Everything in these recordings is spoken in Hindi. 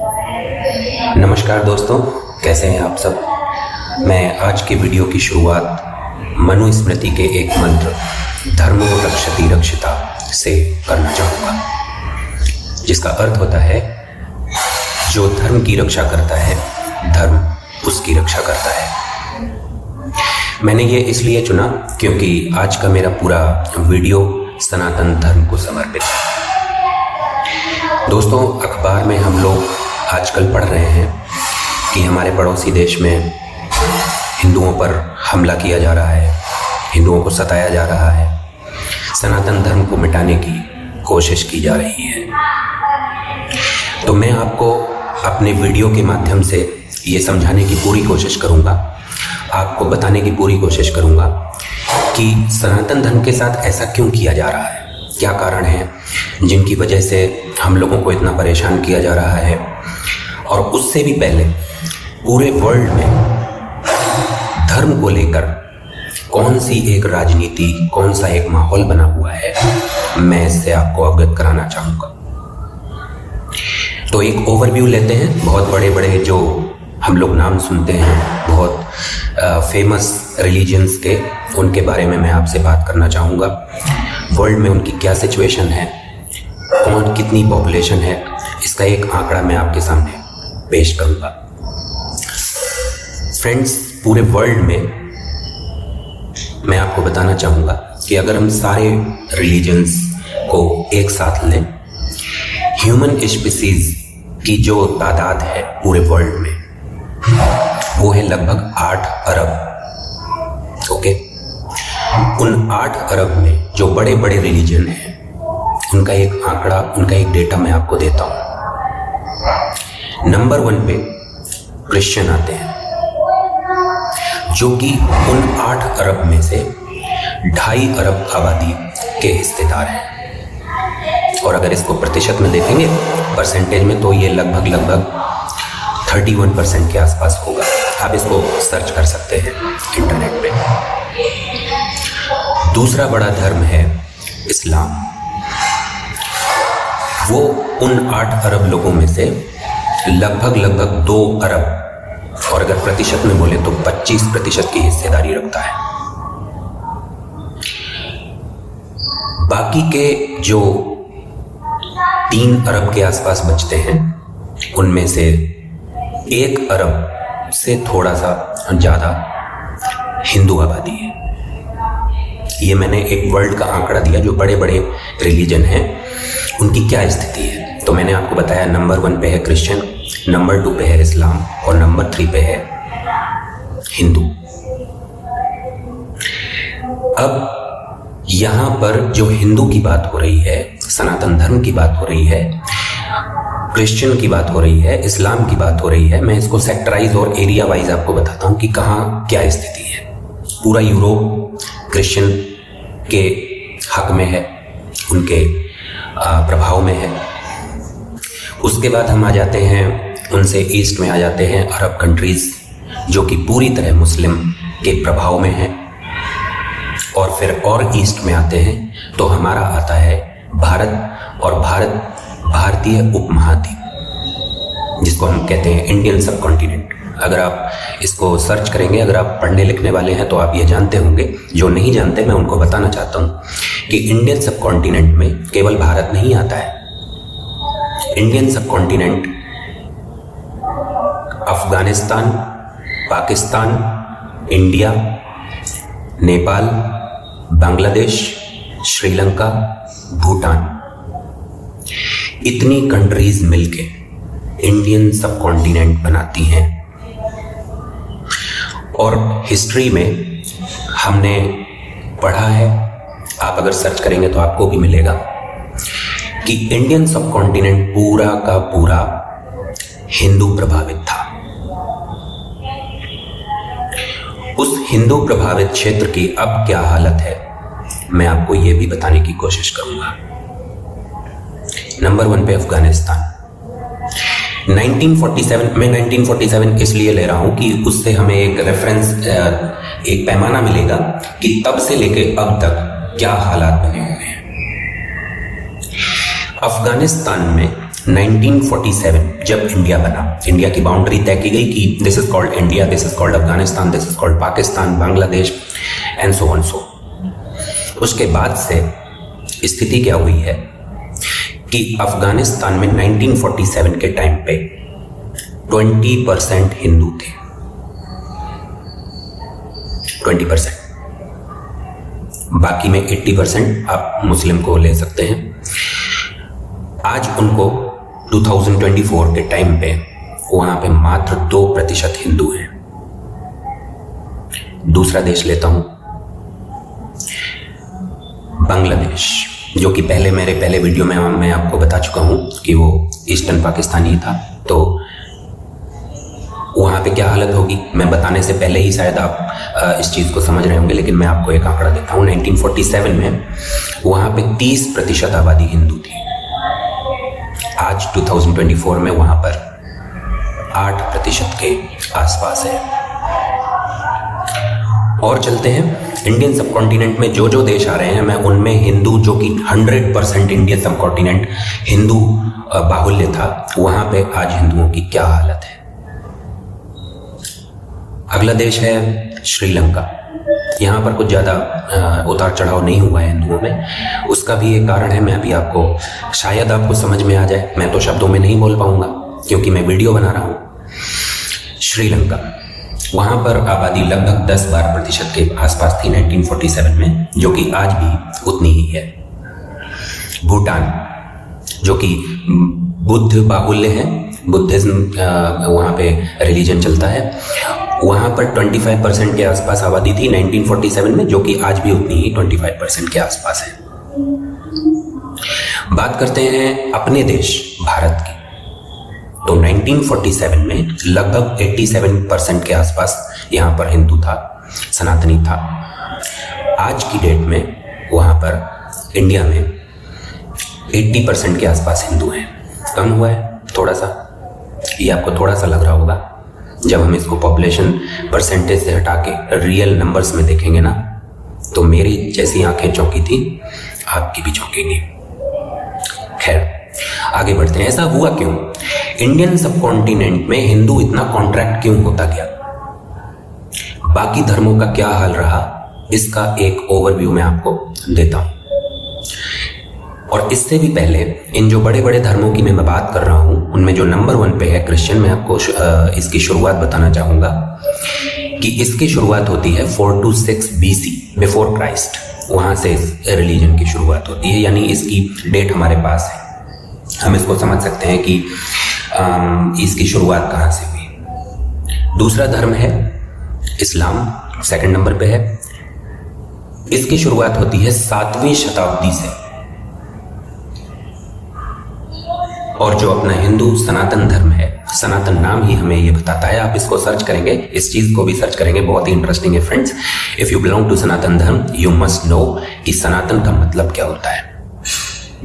नमस्कार दोस्तों, कैसे हैं आप सब। मैं आज के वीडियो की शुरुआत मनुस्मृति के एक मंत्र धर्मो रक्षति रक्षिता से करना चाहूँगा, जिसका अर्थ होता है जो धर्म की रक्षा करता है धर्म उसकी रक्षा करता है। मैंने ये इसलिए चुना क्योंकि आज का मेरा पूरा वीडियो सनातन धर्म को समर्पित है। दोस्तों, अखबार में हम लोग आजकल पढ़ रहे हैं कि हमारे पड़ोसी देश में हिंदुओं पर हमला किया जा रहा है, हिंदुओं को सताया जा रहा है, सनातन धर्म को मिटाने की कोशिश की जा रही है। तो मैं आपको अपने वीडियो के माध्यम से ये समझाने की पूरी कोशिश करूँगा, आपको बताने की पूरी कोशिश करूँगा कि सनातन धर्म के साथ ऐसा क्यों किया जा रहा है, क्या कारण है जिनकी वजह से हम लोगों को इतना परेशान किया जा रहा है। और उससे भी पहले पूरे वर्ल्ड में धर्म को लेकर कौन सी एक राजनीति, कौन सा एक माहौल बना हुआ है, मैं इससे आपको अवगत कराना चाहूँगा। तो एक ओवरव्यू लेते हैं। बहुत बड़े बड़े जो हम लोग नाम सुनते हैं, बहुत फेमस रिलीजन्स के, उनके बारे में मैं आपसे बात करना चाहूँगा। वर्ल्ड में उनकी क्या सिचुएशन है, कौन कितनी पॉपुलेशन है, इसका एक आंकड़ा मैं आपके सामने पेश करूँगा। फ्रेंड्स, पूरे वर्ल्ड में मैं आपको बताना चाहूँगा कि अगर हम सारे रिलीजन्स को एक साथ लें, ह्यूमन स्पीसीज की जो तादाद है पूरे वर्ल्ड में वो है लगभग 8 अरब। ओके, उन 8 अरब में जो बड़े बड़े रिलीजन हैं उनका एक आंकड़ा, उनका एक डेटा मैं आपको देता हूँ। नंबर 1 पे क्रिश्चियन आते हैं, जो कि उन 8 अरब में से 2.5 अरब आबादी के हिस्सेदार हैं। और अगर इसको प्रतिशत में देखेंगे, परसेंटेज में, तो ये लगभग 31% के आसपास होगा। आप इसको सर्च कर सकते हैं इंटरनेट पे। दूसरा बड़ा धर्म है इस्लाम। वो उन 8 अरब लोगों में से लगभग 2 अरब, और अगर प्रतिशत में बोले तो 25% की हिस्सेदारी रखता है। बाकी के जो 3 अरब के आसपास बचते हैं, उनमें से 1 अरब से थोड़ा सा ज़्यादा हिंदू आबादी है। ये मैंने एक वर्ल्ड का आंकड़ा दिया, जो बड़े बड़े रिलीजन हैं उनकी क्या स्थिति है। तो मैंने आपको बताया नंबर 1 पे है क्रिश्चियन, नंबर 2 पे है इस्लाम, और नंबर 3 पे है हिंदू। अब यहाँ पर जो हिंदू की बात हो रही है, सनातन धर्म की बात हो रही है, क्रिश्चियन की बात हो रही है, इस्लाम की बात हो रही है, मैं इसको सेक्टराइज और एरिया वाइज आपको बताता हूँ कि कहाँ क्या स्थिति है। पूरा यूरोप क्रिश्चियन के हक में है, उनके प्रभाव में है। उसके बाद हम आ जाते हैं, उनसे ईस्ट में आ जाते हैं अरब कंट्रीज, जो कि पूरी तरह मुस्लिम के प्रभाव में है। और फिर और ईस्ट में आते हैं तो हमारा आता है भारत, और भारतीय उपमहाद्वीप, जिसको हम कहते हैं इंडियन सब कॉन्टिनेंट। अगर आप इसको सर्च करेंगे, अगर आप पढ़ने लिखने वाले हैं तो आप ये जानते होंगे। जो नहीं जानते, मैं उनको बताना चाहता हूँ कि इंडियन सब कॉन्टिनेंट में केवल भारत नहीं आता है। इंडियन सब कॉन्टिनेंट अफगानिस्तान, पाकिस्तान, इंडिया, नेपाल, बांग्लादेश, श्रीलंका, भूटान, इतनी कंट्रीज मिलके इंडियन सब कॉन्टिनेंट बनाती हैं। और हिस्ट्री में हमने पढ़ा है, आप अगर सर्च करेंगे तो आपको भी मिलेगा कि इंडियन सब कॉन्टिनेंट पूरा का पूरा हिंदू प्रभावित था। उस हिंदू प्रभावित क्षेत्र की अब क्या हालत है, मैं आपको यह भी बताने की कोशिश करूंगा। नंबर 1 पे अफगानिस्तान। 1947, मैं 1947 इसलिए ले रहा हूं कि उससे हमें एक रेफरेंस, एक पैमाना मिलेगा कि तब से लेके अब तक क्या हालात बने हुए हैं। अफगानिस्तान में 1947 जब इंडिया बना, इंडिया की बाउंड्री तय की गई कि this is called India, this is called Afghanistan, this is called Pakistan, Bangladesh and so on so. उसके बाद से स्थिति क्या हुई है कि अफगानिस्तान में 1947 के टाइम पे 20% हिंदू थे, 20%। बाकी में 80% आप मुस्लिम को ले सकते हैं। आज उनको 2024 के टाइम पे वहां पे मात्र 2% हिंदू हैं। दूसरा देश लेता हूं, बांग्लादेश, जो कि मेरे पहले वीडियो में मैं आपको बता चुका हूं कि वो ईस्टर्न पाकिस्तानी था। तो वहां पे क्या हालत होगी मैं बताने से पहले ही शायद आप इस चीज को समझ रहे होंगे, लेकिन मैं आपको एक आंकड़ा देता हूं। 1947 में वहां पे 30% आबादी हिंदू थी। आज 2024 में वहां पर 8% के आसपास है। और चलते हैं इंडियन सब कॉन्टिनेंट में जो देश आ रहे हैं, मैं उनमें हिंदू, जो कि 100% इंडियन सब कॉन्टिनेंट हिंदू बाहुल्य था, वहां पे आज हिंदुओं की क्या हालत है। अगला देश है श्रीलंका। यहाँ पर कुछ ज़्यादा उतार चढ़ाव नहीं हुआ है हिंदुओं में। उसका भी एक कारण है, मैं अभी शायद आपको समझ में आ जाए। मैं तो शब्दों में नहीं बोल पाऊंगा क्योंकि मैं वीडियो बना रहा हूँ। श्रीलंका, वहाँ पर आबादी लगभग 10-12% के आसपास थी 1947 में, जो कि आज भी उतनी ही है। भूटान, जो कि बुद्ध बाहुल्य है, बुद्धिज्म वहाँ पे रिलीजन चलता है, वहाँ पर 25% के आसपास आबादी थी 1947 में, जो कि आज भी उतनी ही 25% के आसपास है। बात करते हैं अपने देश भारत की, तो 1947 में लगभग 87% के आसपास यहाँ पर हिंदू था, सनातनी था। आज की डेट में वहाँ पर इंडिया में 80% के आसपास हिंदू हैं। कम हुआ है थोड़ा सा, ये आपको थोड़ा सा लग रहा होगा। जब हम इसको पॉपुलेशन परसेंटेज से हटा के रियल नंबर्स में देखेंगे ना, तो मेरी जैसी आंखें चौंकी थी, आपकी भी चौंकेंगी। खैर, आगे बढ़ते हैं। ऐसा हुआ क्यों? इंडियन सब कॉन्टिनेंट में हिंदू इतना कॉन्ट्रैक्ट क्यों होता गया? बाकी धर्मों का क्या हाल रहा, इसका एक ओवरव्यू मैं आपको देता हूं। और इससे भी पहले इन जो बड़े बड़े धर्मों की मैं बात कर रहा हूं, उनमें जो नंबर 1 पे है क्रिश्चियन, मैं आपको इसकी शुरुआत बताना चाहूंगा कि इसकी शुरुआत होती है 426 BC, बिफोर क्राइस्ट। वहां से इस रिलीजन की शुरुआत होती है, यानी इसकी डेट हमारे पास है। हम इसको समझ सकते हैं कि इसकी शुरुआत कहां से हुई। दूसरा धर्म है इस्लाम, सेकंड नंबर पे है। इसकी शुरुआत होती है 7वीं शताब्दी से। और जो अपना हिंदू सनातन धर्म है, सनातन नाम ही हमें ये बताता है। आप इसको सर्च करेंगे, इस चीज को भी सर्च करेंगे, बहुत ही इंटरेस्टिंग है friends. If you belong to Sanatan Dharma, you must know कि सनातन का मतलब क्या होता है।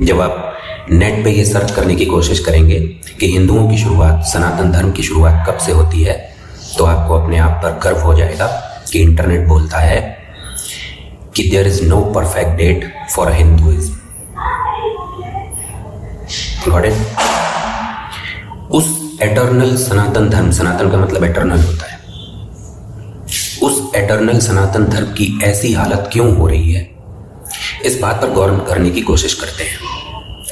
जब आप नेट पे ये सर्च करने की कोशिश करेंगे कि हिंदुओं की शुरुआत, सनातन धर्म की शुरुआत कब से होती है, तो आपको अपने आप पर गर्व हो जाएगा कि इंटरनेट बोलता है कि there is no perfect date for Hinduism. Got it? उस एटर्नल सनातन धर्म, सनातन का मतलब एटर्नल होता है, उस एटर्नल सनातन धर्म की ऐसी हालत क्यों हो रही है, इस बात पर गौर करने की कोशिश करते हैं।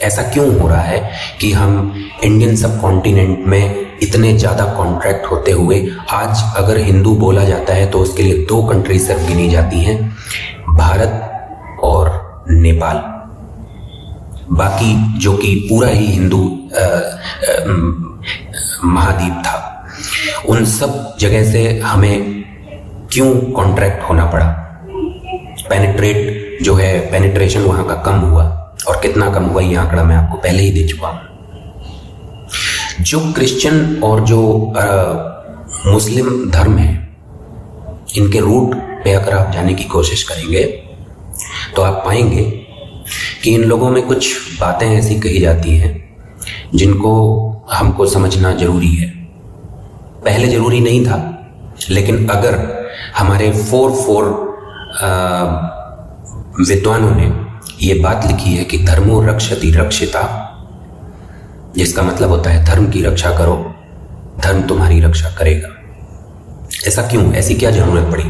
ऐसा क्यों हो रहा है कि हम इंडियन सब कॉन्टिनेंट में इतने ज़्यादा कॉन्ट्रैक्ट होते हुए आज अगर हिंदू बोला जाता है तो उसके लिए 2 कंट्री सिर्फ गिनी जाती हैं, भारत और नेपाल। बाकी जो कि पूरा ही हिंदू महाद्वीप था, उन सब जगह से हमें क्यों कॉन्ट्रैक्ट होना पड़ा? पेनिट्रेट जो है, पेनिट्रेशन वहाँ का कम हुआ, और कितना कम हुआ ये आंकड़ा मैं आपको पहले ही दे चुका हूं। जो क्रिश्चियन और जो मुस्लिम धर्म है, इनके रूट पे अगर आप जाने की कोशिश करेंगे तो आप पाएंगे कि इन लोगों में कुछ बातें ऐसी कही जाती हैं जिनको हमको समझना जरूरी है। पहले जरूरी नहीं था, लेकिन अगर हमारे 4 विद्वानों ने ये बात लिखी है कि धर्मो रक्षति रक्षिता, जिसका मतलब होता है धर्म की रक्षा करो, धर्म तुम्हारी रक्षा करेगा। ऐसा क्यों? ऐसी क्या जरूरत पड़ी?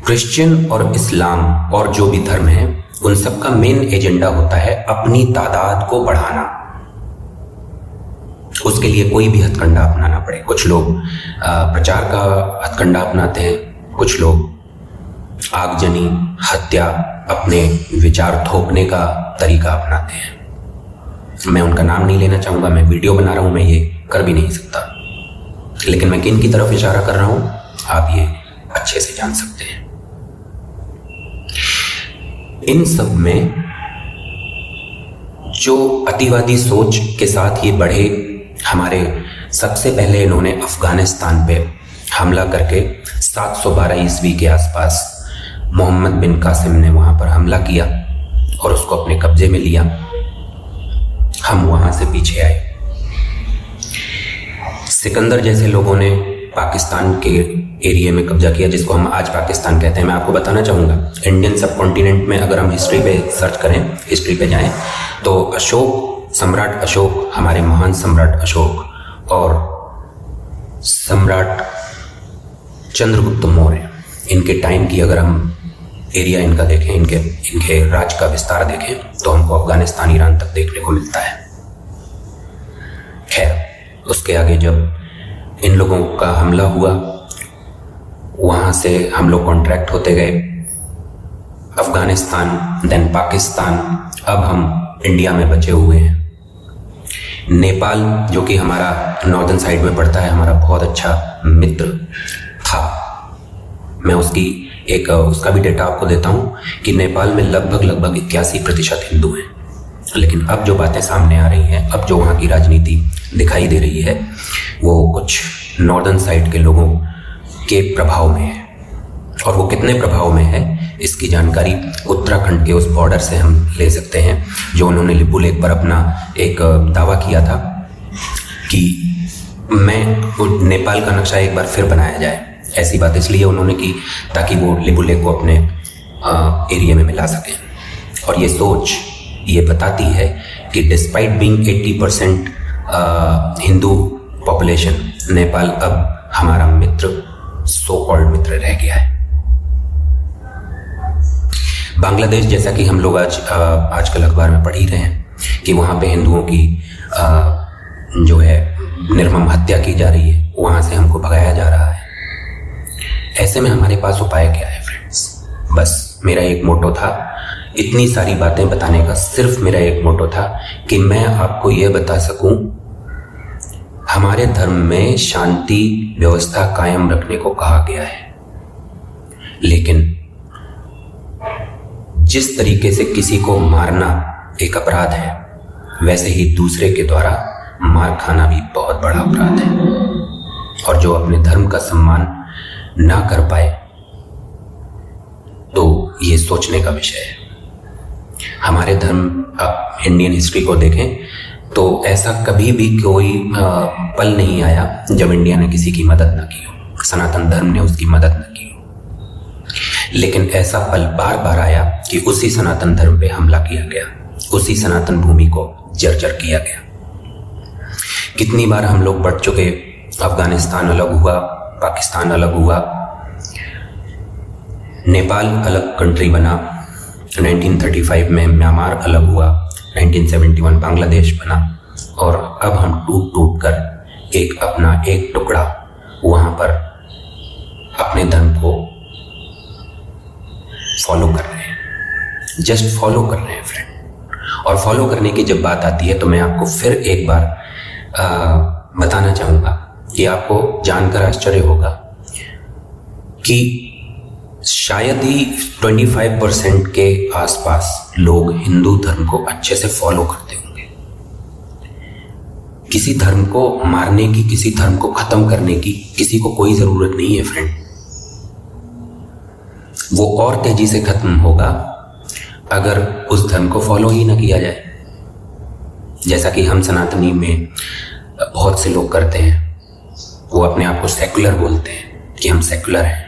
क्रिश्चियन और इस्लाम और जो भी धर्म है, उन सबका मेन एजेंडा होता है अपनी तादाद को बढ़ाना। उसके लिए कोई भी हथकंडा अपनाना पड़े। कुछ लोग प्रचार का हथकंडा अपनाते हैं, कुछ लोग आगजनी, हत्या, अपने विचार थोपने का तरीका अपनाते हैं। मैं उनका नाम नहीं लेना चाहूँगा, मैं वीडियो बना रहा हूँ, मैं ये कर भी नहीं सकता, लेकिन मैं किन की तरफ इशारा कर रहा हूँ आप ये अच्छे से जान सकते हैं। इन सब में जो अतिवादी सोच के साथ ये बढ़े, हमारे सबसे पहले इन्होंने अफगानिस्तान पे हमला करके 712 ईस्वी के आसपास मोहम्मद बिन कासिम ने वहाँ पर हमला किया और उसको अपने कब्जे में लिया। हम वहाँ से पीछे आए। सिकंदर जैसे लोगों ने पाकिस्तान के एरिया में कब्जा किया, जिसको हम आज पाकिस्तान कहते हैं। मैं आपको बताना चाहूँगा, इंडियन सब कॉन्टिनेंट में अगर हम हिस्ट्री पे सर्च करें, हिस्ट्री पे जाएं, तो अशोक, सम्राट अशोक, हमारे महान सम्राट अशोक और सम्राट चंद्रगुप्त मौर्य, इनके टाइम की अगर हम एरिया इनका देखें, इनके राज का विस्तार देखें, तो हमको अफगानिस्तान, ईरान तक देखने को मिलता है। खैर, उसके आगे जब इन लोगों का हमला हुआ, वहाँ से हम लोग कॉन्ट्रैक्ट होते गए, अफगानिस्तान, देन पाकिस्तान, अब हम इंडिया में बचे हुए हैं। नेपाल, जो कि हमारा नॉर्दर्न साइड में पड़ता है, हमारा बहुत अच्छा मित्र था। मैं उसका भी डेटा आपको देता हूँ कि नेपाल में लगभग 81% हिंदू हैं। लेकिन अब जो बातें सामने आ रही हैं, अब जो वहाँ की राजनीति दिखाई दे रही है, वो कुछ नॉर्दर्न साइड के लोगों के प्रभाव में है। और वो कितने प्रभाव में है, इसकी जानकारी उत्तराखंड के उस बॉर्डर से हम ले सकते हैं, जो उन्होंने लिपू लेक पर अपना एक दावा किया था कि नेपाल का नक्शा एक बार फिर बनाया जाए। ऐसी बात इसलिए उन्होंने की ताकि वो लिपू लेक को अपने एरिया में मिला सकें। और ये सोच ये बताती है कि despite being 80% Hindu population, Nepal अब हमारा मित्र, सो कॉल्ड मित्र रह गया है। बांग्लादेश, जैसा कि हम लोग आजकल अखबार में पढ़ ही रहे हैं कि वहाँ पे हिंदुओं की जो है निर्मम हत्या की जा रही है, वहाँ से हमको भगाया जा रहा है। ऐसे में हमारे पास उपाय क्या है फ्रेंड्स? बस मेरा एक मोटो था, इतनी सारी बातें बताने का सिर्फ मेरा एक मोटो था कि मैं आपको ये बता सकूं, हमारे धर्म में शांति व्यवस्था कायम रखने को कहा गया है। लेकिन जिस तरीके से किसी को मारना एक अपराध है, वैसे ही दूसरे के द्वारा मार खाना भी बहुत बड़ा अपराध है। और जो अपने धर्म का सम्मान ना कर पाए, तो ये सोचने का विषय है। हमारे धर्म, आप इंडियन हिस्ट्री को देखें तो ऐसा कभी भी कोई पल नहीं आया जब इंडिया ने किसी की मदद न की हो, सनातन धर्म ने उसकी मदद न की हो। लेकिन ऐसा पल बार बार आया कि उसी सनातन धर्म पे हमला किया गया, उसी सनातन भूमि को जर्जर किया गया। कितनी बार हम लोग बढ़ चुके, अफगानिस्तान अलग हुआ, पाकिस्तान अलग हुआ, नेपाल अलग कंट्री बना, 1935 में म्यांमार अलग हुआ, 1971 बांग्लादेश बना, और अब हम टूट टूट कर एक अपना एक टुकड़ा वहाँ पर अपने धर्म को फॉलो कर रहे हैं, जस्ट फॉलो कर रहे हैं फ्रेंड। और फॉलो करने की जब बात आती है तो मैं आपको फिर एक बार बताना चाहूँगा कि आपको जानकर आश्चर्य होगा कि शायद ही 25% के आसपास लोग हिंदू धर्म को अच्छे से फॉलो करते होंगे। किसी धर्म को मारने की, किसी धर्म को खत्म करने की किसी को कोई जरूरत नहीं है फ्रेंड। वो और तेजी से खत्म होगा अगर उस धर्म को फॉलो ही ना किया जाए, जैसा कि हम सनातनी में बहुत से लोग करते हैं। वो अपने आप को सेकुलर बोलते हैं कि हम सेकुलर हैं।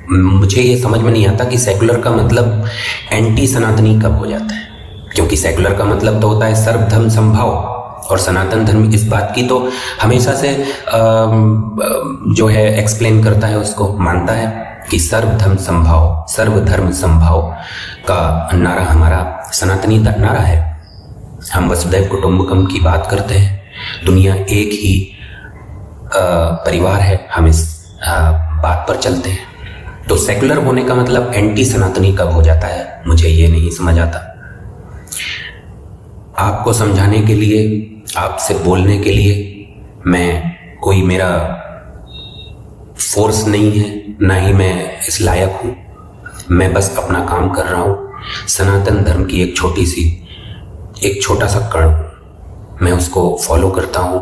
मुझे ये समझ में नहीं आता कि सेकुलर का मतलब एंटी सनातनी कब हो जाता है। क्योंकि सेकुलर का मतलब तो होता है सर्वधर्म समभाव, और सनातन धर्म इस बात की तो हमेशा से जो है एक्सप्लेन करता है, उसको मानता है कि सर्वधर्म समभाव का नारा हमारा सनातनी नारा है। हम वसुधैव कुटुंबकम की बात करते हैं, दुनिया एक ही परिवार है, हम इस बात पर चलते हैं। तो सेकुलर होने का मतलब एंटी सनातनी कब हो जाता है, मुझे ये नहीं समझ आता। आपको समझाने के लिए, आपसे बोलने के लिए मैं कोई मेरा फोर्स नहीं है, ना ही मैं इस लायक हूँ। मैं बस अपना काम कर रहा हूँ। सनातन धर्म की एक छोटा सा कण हूँ, मैं उसको फॉलो करता हूँ।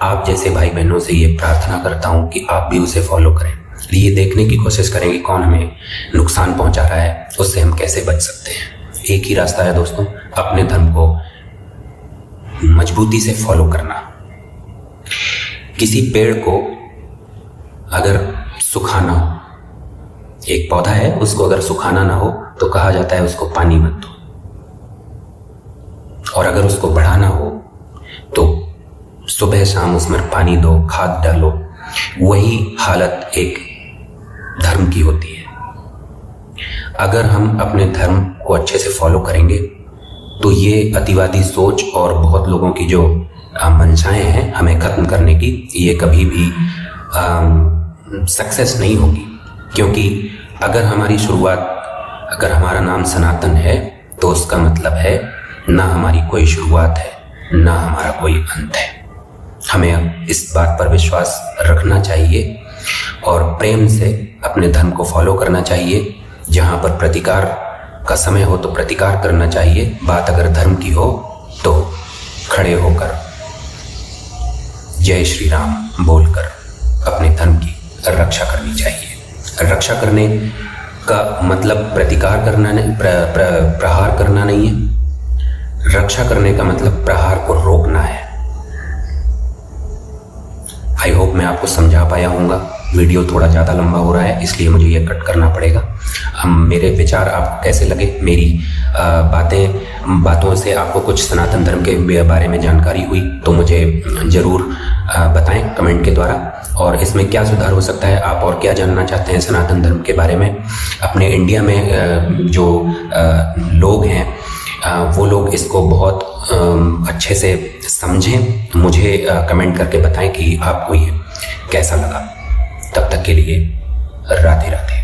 आप जैसे भाई बहनों से ये प्रार्थना करता हूँ कि आप भी उसे फॉलो करें। ये देखने की कोशिश करें कि कौन हमें नुकसान पहुंचा रहा है, उससे हम कैसे बच सकते हैं। एक ही रास्ता है दोस्तों, अपने धर्म को मजबूती से फॉलो करना। किसी पेड़ को अगर सुखाना हो, एक पौधा है, उसको अगर सुखाना ना हो तो कहा जाता है उसको पानी मत दो, और अगर उसको बढ़ाना हो तो सुबह शाम उसमें पानी दो, खाद डालो। वही हालत एक धर्म की होती है। अगर हम अपने धर्म को अच्छे से फॉलो करेंगे तो ये अतिवादी सोच और बहुत लोगों की जो मंशाएं हैं हमें खत्म करने की, ये कभी भी सक्सेस नहीं होगी। क्योंकि अगर अगर हमारा नाम सनातन है तो उसका मतलब है ना हमारी कोई शुरुआत है, ना हमारा कोई अंत है। हमें इस बात पर विश्वास रखना चाहिए और प्रेम से अपने धर्म को फॉलो करना चाहिए। जहाँ पर प्रतिकार का समय हो तो प्रतिकार करना चाहिए। बात अगर धर्म की हो तो खड़े होकर जय श्री राम बोलकर अपने धर्म की रक्षा करनी चाहिए। रक्षा करने का मतलब प्रतिकार करना नहीं, प्रहार करना नहीं है। रक्षा करने का मतलब प्रहार को रोकना है। आई होप मैं आपको समझा पाया हूँगा। वीडियो थोड़ा ज़्यादा लंबा हो रहा है, इसलिए मुझे ये कट करना पड़ेगा। मेरे विचार आपको कैसे लगे, मेरी बातों से आपको कुछ सनातन धर्म के बारे में जानकारी हुई तो मुझे ज़रूर बताएं कमेंट के द्वारा। और इसमें क्या सुधार हो सकता है, आप और क्या जानना चाहते हैं सनातन धर्म के बारे में। अपने इंडिया में जो लोग हैं वो लोग इसको बहुत अच्छे से समझें। मुझे कमेंट करके बताएं कि आपको ये कैसा लगा। तब तक के लिए राधे राधे।